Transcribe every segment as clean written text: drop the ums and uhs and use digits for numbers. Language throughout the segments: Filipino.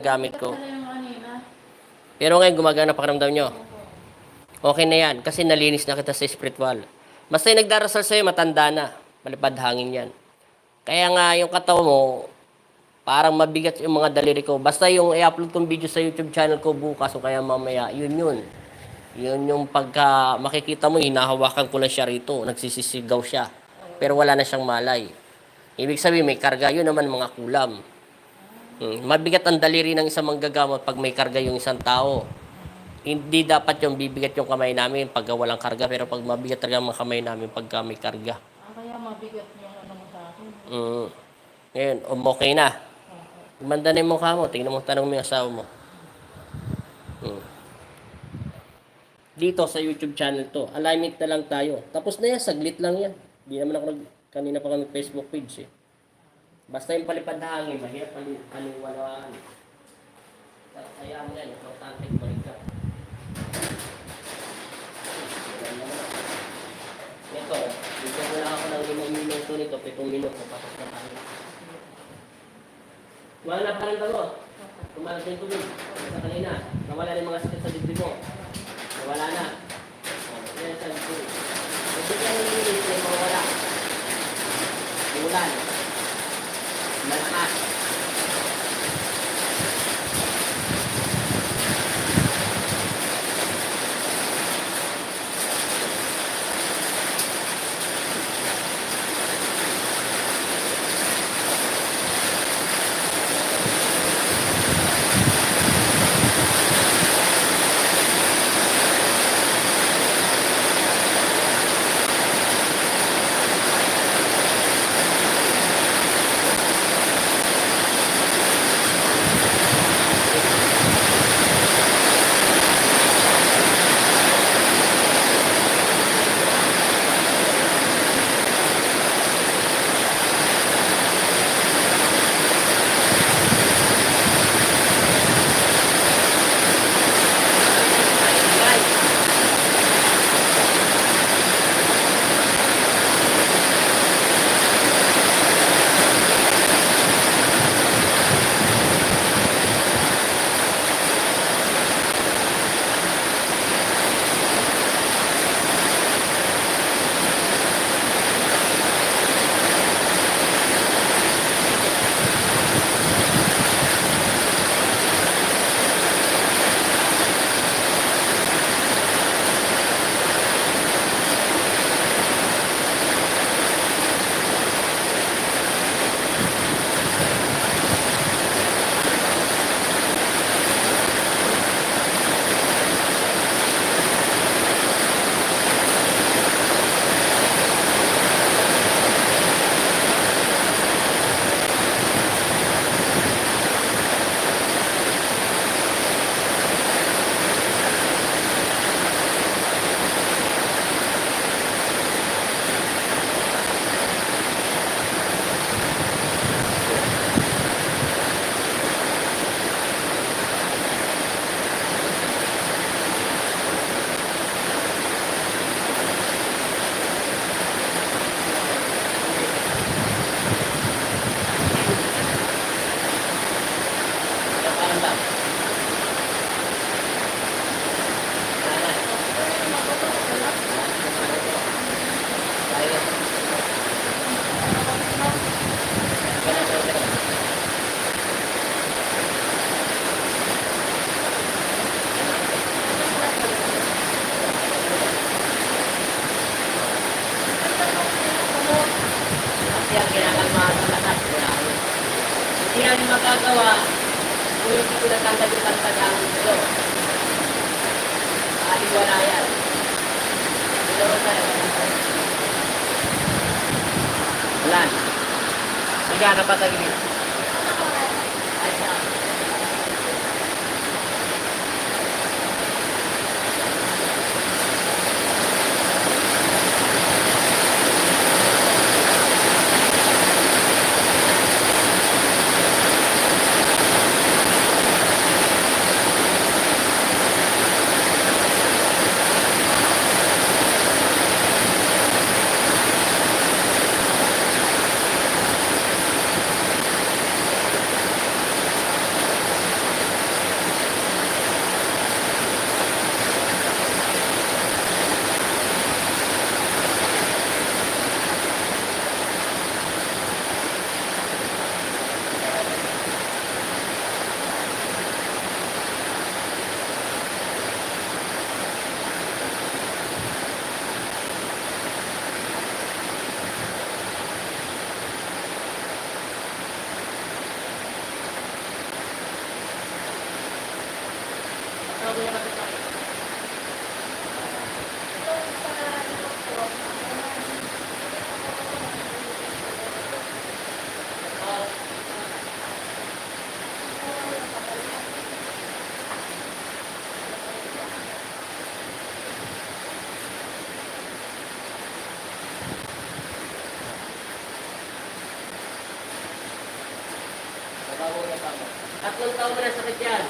gamit ko. Pero ngayon gumagana pakiramdam nyo. Okay na yan kasi nalinis na kita sa spiritual. Basta yung nagdarasal sa'yo, matanda na. Malipad hangin yan. Kaya nga yung katawan mo, parang mabigat yung mga daliri ko. Basta yung i-upload kong video sa YouTube channel ko bukas o kaya mamaya, yun. Yun yung pagka makikita mo, hinahawakan ko lang siya rito. Nagsisisigaw siya. Pero wala na siyang malay. Ibig sabihin, may karga. Yun naman mga kulam. Mabigat ang daliri ng isang manggagamot pag may karga yung isang tao. Hindi dapat yung bibigat yung kamay namin pag walang karga. Pero pag mabigat talaga ang mga kamay namin pag may karga. Kaya mabigat yung ano mo sa akin. Ngayon, okay na. Gumanda na yung mukha mo. Tingnan mo, tanong mo yung asawa mo. Dito sa YouTube channel to, alignment na lang tayo. Tapos na yan, saglit lang yan. Hindi naman ako kanina pa kami Facebook page eh. Basta yung palipad na hangin, mahirap paliwalaan. Kaya mo yan, importante balik ka. Ito, dito mo lang ako ng 5 minuto nito, 7 minuto, pasok na tayo. Wala na parang dalo. Tumalas yung tubig. Sa kanina, nawala na yung mga sakit sa dibdib mo. Nawala na. Yan sa dibdib. Kasi yan yung linis na yung mawala. Ulan. Malakas. Kasi ang kinakalmahan sa lahat, hindi namin magagawa kung hindi ko natanggal yung pagtagamit nito. Wala yan. Wala. Sige, napatagin. bago niya kapit. Tatlong taon mo na sakit yan.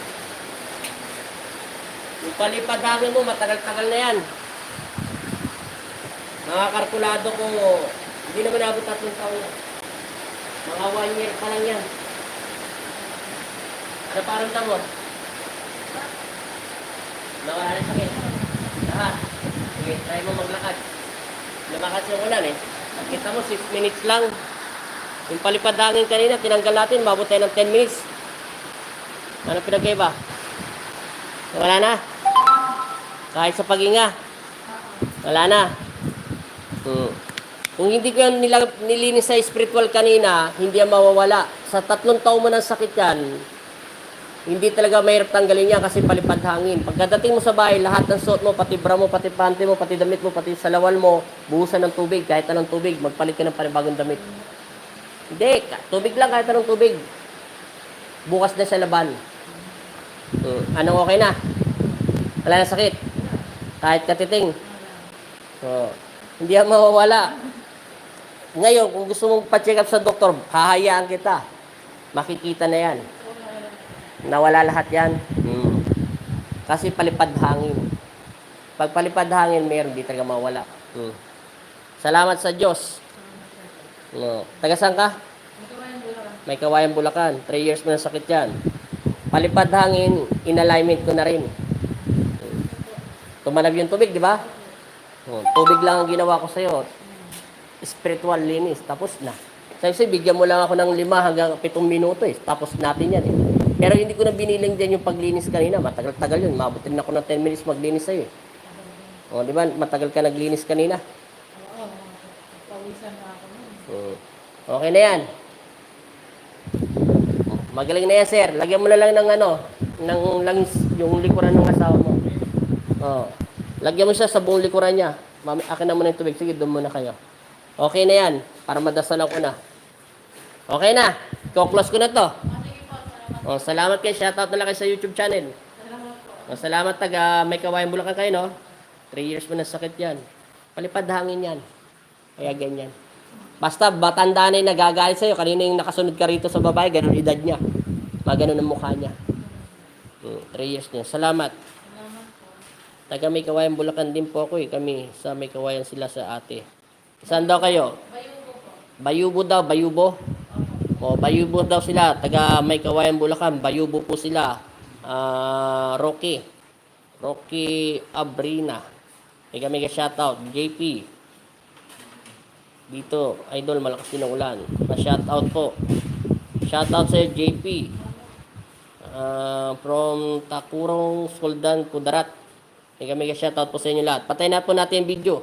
Yung palipad-hangin mo, matagal-tagal na yan. Mga kalkulado ko, hindi naman abot 3 taon yan. Mga 1 year pa lang yan. Ano paramdam mo? Nawala na sakit. Lahat. Sige, try mo maglakad. Lumakas yung ulan eh. Kita mo, 6 minutes lang. Yung palipad-hangin kanina, tinanggal natin, mabot tayo ng 10 minutes. Ano pinagkaiba? Wala na? Kahit sa paghinga? Wala na? Kung hindi ko yan nilinis sa spiritual kanina, hindi yan mawawala. Sa 3 taon mo ng sakit yan, hindi talaga mahirap tanggalin yan kasi palipad hangin. Pagkadating mo sa bahay, lahat ng suot mo, pati bra mo, pati panty mo, pati damit mo, pati salawal mo, buhusan ng tubig, kahit anong tubig, magpalit ka ng panibagong damit. Hindi, tubig lang kahit anong tubig. Bukas na sa laban. Anong okay na? Wala na sakit. Kahit katiting. Hindi yan mawawala. Ngayon, kung gusto mong pa-check up sa doktor, hahayaan kita. Makikita na yan. Nawala lahat yan. Kasi palipad hangin. Pag palipad hangin, meron, di talaga mawala. Salamat sa Diyos. Taga saan ka? May Kawayan, Bulacan. 3 years mo na sakit yan. Palipad hangin, in-alignment ko na rin. Tumanab yung tubig, di ba? Tubig lang ang ginawa ko sa'yo. Spiritual linis, tapos na. Sabi, bigyan mo lang ako ng 5 hanggang 7 minuto eh. Tapos natin yan eh. Pero hindi ko na binilang dyan yung paglinis kanina. Matagal-tagal yun. Mabutin ako ng 10 minutes maglinis sa'yo eh. Di ba? Matagal ka naglinis kanina. Oo, pawisan na ako nun. Okay na yan. Magaling na yan, sir. Lagyan mo na lang ng langis, yung likuran ng asawa mo. Lagyan mo siya sa buong likuran niya. Akin na muna yung tubig. Sige, doon muna kayo. Okay na yan. Para madasalan ko na. Okay na. Close ko na to. Salamat kayo. Shoutout na lang kayo sa YouTube channel. Salamat taga may Kawayan, Bulacan kayo, no? 3 years mo na sakit yan. Palipad hangin yan. Kaya ganyan. Basta batanda na yung nagagalit sa'yo. Kanina yung nakasunod ka rito sa babae, ganun edad niya. Maganon ang mukha niya. 3 years niya. Salamat. Taga may Kawayan, Bulacan din po ako eh. Kami sa may Kawayan sila sa ate. Saan daw kayo? Bayubo daw, Bayubo. Bayubo daw sila. Taga may Kawayan, Bulacan. Bayubo po sila. Rocky Abrina. May kami ka-shoutout. JP. Dito, idol, malakas din ang ulan. Pa-shoutout po. Shoutout sa JP. From Takurong, Soldan, Kudarat. May kami ka-shoutout po sa inyo lahat. Patay na po natin yung video.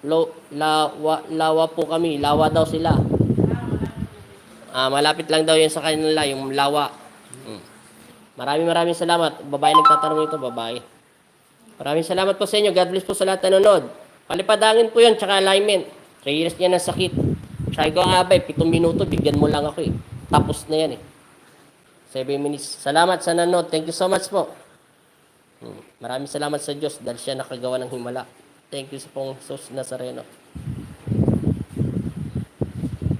Lawa po kami. Lawa daw sila. Malapit lang daw yun sa kanila, yung lawa. Maraming salamat. Babae nagtatanong ito, babae. Maraming salamat po sa inyo. God bless po sa lahat na nanonood. Palipadangin po yan, tsaka alignment. 3 years niya ng sakit. Sabi ko nga ba, 7 minuto, bigyan mo lang ako eh. Tapos na yan eh. 7 minutes. Salamat sa nanonood. Thank you so much po. Maraming salamat sa Diyos dahil siya nakagawa ng himala. Thank you sa pong Jesus Nazareno.